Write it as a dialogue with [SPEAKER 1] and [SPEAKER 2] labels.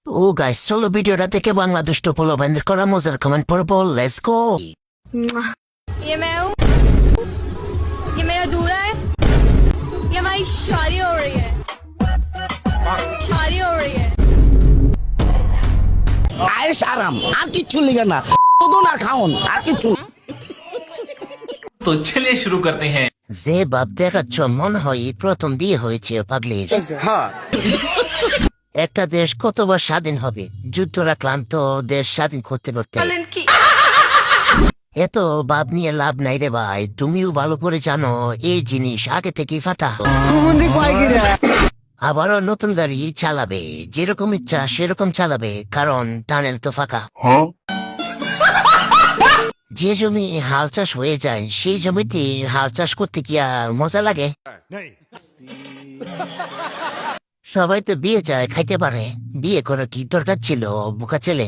[SPEAKER 1] ও guys, চলো ভিডিওটা থেকে বাংলাদেশ তো পোলো বন্ধ করা মজার কমেন্ট পড়বো। Let's go.
[SPEAKER 2] ये मैं हूँ, ये मेरा दूल्हा है, ये हमारी शादी हो रही है, शादी हो रही है।
[SPEAKER 3] আয়েশ আরাম আর কিচ্ছু লিখে না, ওদন আর খাওন আর কিচ্ছু না।
[SPEAKER 4] तो चलिए शुरू करते हैं।
[SPEAKER 1] যে বাপ দেখাচ্ছ মনে হয় প্রথম বিয়ে হয়েছে পাগলির। একটা দেশ কতবার স্বাধীন হবে? যুদ্ধরা ক্লান্ত দেশ স্বাধীন করতে করতে। এত বাপ নিয়ে লাভ নাই রে ভাই, তুমিও ভালো করে জানো এই জিনিস আগে থেকেই ফাটা। আবারও নতুন গাড়ি চালাবে, যেরকম ইচ্ছা সেরকম চালাবে, কারণ টানেল তো ফাঁকা। যে জমি হাল চাষ হয়ে যায় সেই জমিতে হাল চাষ করতে কি আর মজা লাগে? সবাই তো বিয়ে চায় খাইতে পারে, বিয়ে করার কি দরকার ছিল বোকা ছেলে?